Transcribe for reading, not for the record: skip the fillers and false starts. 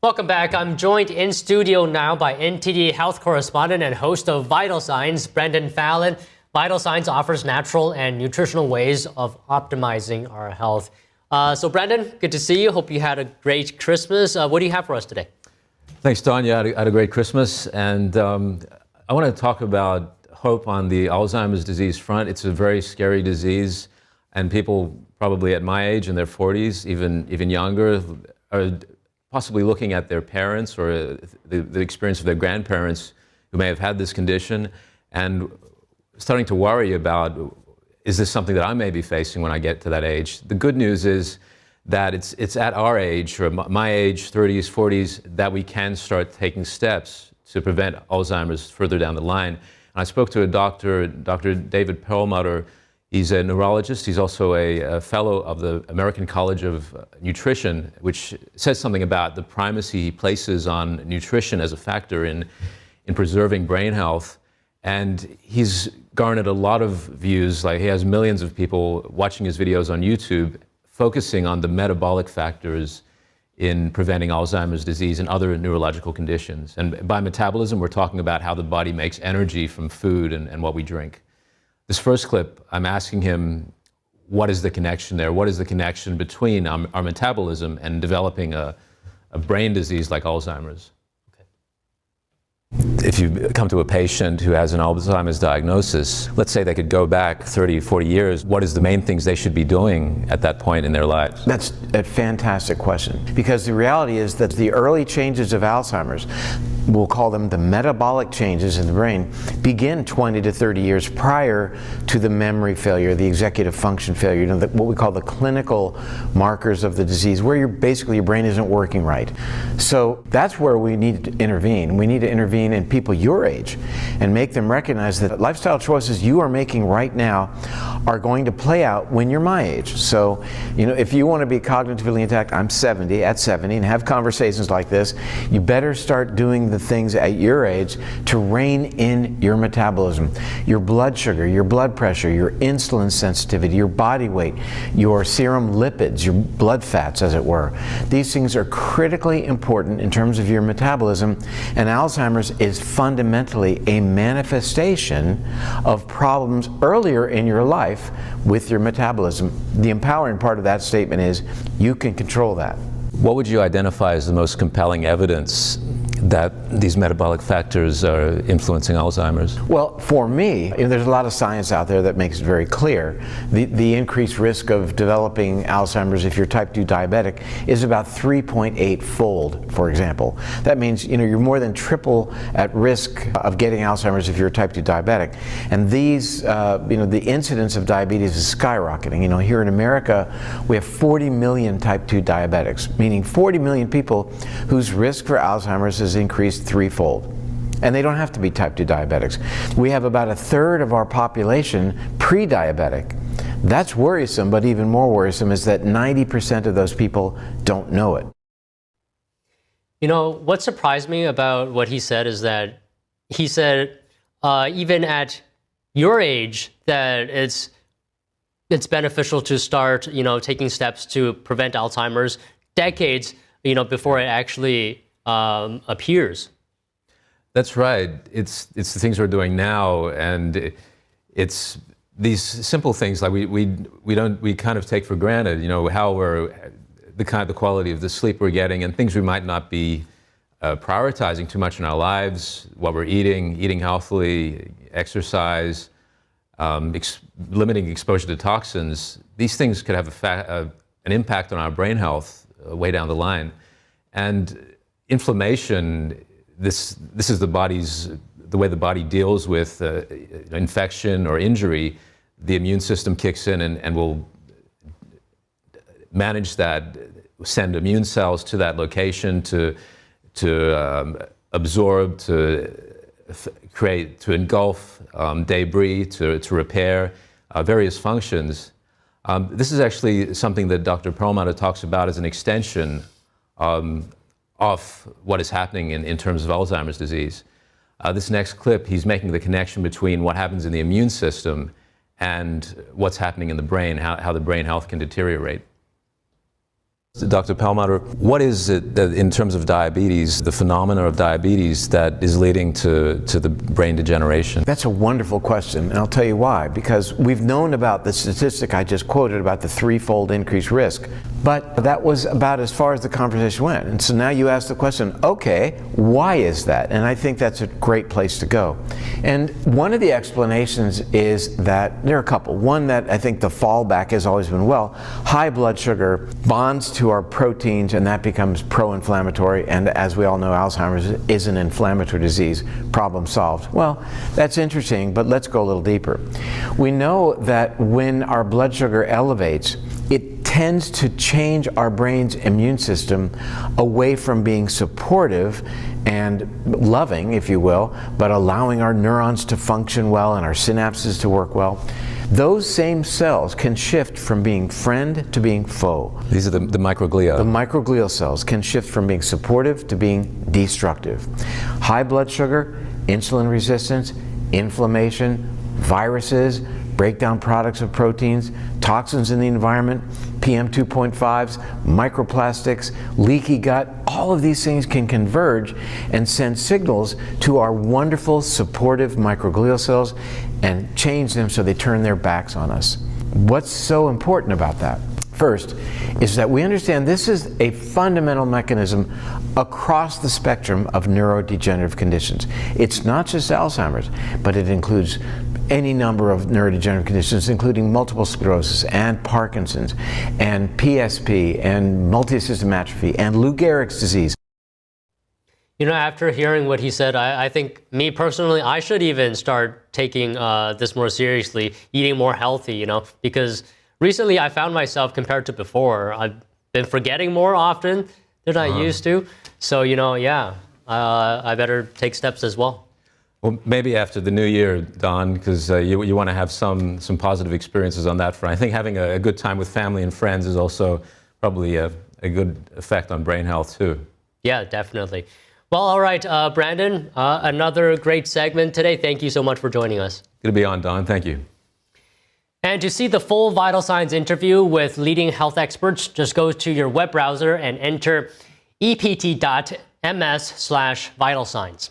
Welcome back. I'm joined in studio now by NTD health correspondent and host of Vital Signs, Brendon Fallon. Vital Signs offers natural and nutritional ways of optimizing our health. So Brendon, good to see you. Hope you had a great Christmas. What do you have for us today? Thanks, Don. Yeah, I had a great Christmas. And I want to talk about hope on the Alzheimer's disease front. It's a very scary disease. And people probably at my age, in their 40s, even younger, are possibly looking at their parents or the experience of their grandparents who may have had this condition and starting to worry about, is this something that I may be facing when I get to that age? The good news is that it's at our age, or my age, 30s, 40s, that we can start taking steps to prevent Alzheimer's further down the line. And I spoke to a doctor, Dr. David Perlmutter. He's a neurologist. He's also a fellow of the American College of Nutrition, which says something about the primacy he places on nutrition as a factor in preserving brain health. And he's garnered a lot of views. Like, he has millions of people watching his videos on YouTube, focusing on the metabolic factors in preventing Alzheimer's disease and other neurological conditions. And by metabolism, we're talking about how the body makes energy from food and what we drink. This first clip, I'm asking him, what is the connection there? What is the connection between our metabolism and developing a brain disease like Alzheimer's? If you come to a patient who has an Alzheimer's diagnosis, let's say they could go back 30, 40 years, what is the main things they should be doing at that point in their lives? That's a fantastic question, because the reality is that the early changes of Alzheimer's, we'll call them the metabolic changes in the brain, begin 20 to 30 years prior to the memory failure, the executive function failure, you know, what we call the clinical markers of the disease, where basically your brain isn't working right. So that's where we need to intervene. We need to intervene in people your age and make them recognize that lifestyle choices you are making right now are going to play out when you're my age. So, you know, if you want to be cognitively intact, I'm 70, at 70, and have conversations like this, you better start doing the things at your age to rein in your metabolism, your blood sugar, your blood pressure, your insulin sensitivity, your body weight, your serum lipids, your blood fats, as it were. These things are critically important in terms of your metabolism, and Alzheimer's is fundamentally a manifestation of problems earlier in your life with your metabolism. The empowering part of that statement is you can control that. What would you identify as the most compelling evidence that these metabolic factors are influencing Alzheimer's? Well, for me, there's a lot of science out there that makes it very clear. The increased risk of developing Alzheimer's if you're type 2 diabetic is about 3.8-fold, for example. That means, you know, you're more than triple at risk of getting Alzheimer's if you're type 2 diabetic. And these, you know, the incidence of diabetes is skyrocketing. You know, here in America, we have 40 million type 2 diabetics, meaning 40 million people whose risk for Alzheimer's is increased threefold. And they don't have to be type 2 diabetics. We have about a third of our population pre-diabetic. That's worrisome, but even more worrisome is that 90% of those people don't know it. You know, what surprised me about what he said is that he said even at your age that it's beneficial to start, you know, taking steps to prevent Alzheimer's decades, you know, before it actually appears. That's right. It's the things we're doing now, and it's these simple things like we kind of take for granted. You know, how the quality of the sleep we're getting, and things we might not be prioritizing too much in our lives. What we're eating healthily, exercise, limiting exposure to toxins. These things could have an impact on our brain health way down the line, and inflammation, this is the way the body deals with infection or injury. The immune system kicks in and will manage that, send immune cells to that location to absorb, to create, to engulf debris, to repair various functions. This is actually something that Dr. Perlmutter talks about as an extension of what is happening in terms of Alzheimer's disease. This next clip, he's making the connection between what happens in the immune system and what's happening in the brain, how the brain health can deteriorate. Dr. Perlmutter, what is it that, in terms of diabetes, the phenomena of diabetes that is leading to the brain degeneration? That's a wonderful question, and I'll tell you why. Because we've known about the statistic I just quoted about the threefold increased risk, but that was about as far as the conversation went. And so now you ask the question, okay, why is that? And I think that's a great place to go. And one of the explanations is that there are a couple. One, that I think the fallback has always been, well, high blood sugar bonds to our proteins, and that becomes pro-inflammatory, and as we all know, Alzheimer's is an inflammatory disease. Problem solved. Well, that's interesting, but let's go a little deeper. We know that when our blood sugar elevates, it tends to change our brain's immune system away from being supportive and loving, if you will, but allowing our neurons to function well and our synapses to work well. Those same cells can shift from being friend to being foe. These are the microglia. The microglial cells can shift from being supportive to being destructive. High blood sugar, insulin resistance, inflammation, viruses, breakdown products of proteins, toxins in the environment, PM 2.5s, microplastics, leaky gut, all of these things can converge and send signals to our wonderful supportive microglial cells and change them so they turn their backs on us. What's so important about that? First, is that we understand this is a fundamental mechanism across the spectrum of neurodegenerative conditions. It's not just Alzheimer's, but it includes any number of neurodegenerative conditions, including multiple sclerosis and Parkinson's and PSP and multisystem atrophy and Lou Gehrig's disease. You know, after hearing what he said, I think, me personally, I should even start taking this more seriously, eating more healthy, you know, because recently I found myself, compared to before, I've been forgetting more often than I used to. So, you know, yeah, I better take steps as well. Well, maybe after the new year, Don, because you want to have some positive experiences on that front. I think having a good time with family and friends is also probably a good effect on brain health, too. Yeah, definitely. Well, all right, Brandon, another great segment today. Thank you so much for joining us. Good to be on, Don. Thank you. And to see the full Vital Signs interview with leading health experts, just go to your web browser and enter ept.ms/vitalsigns.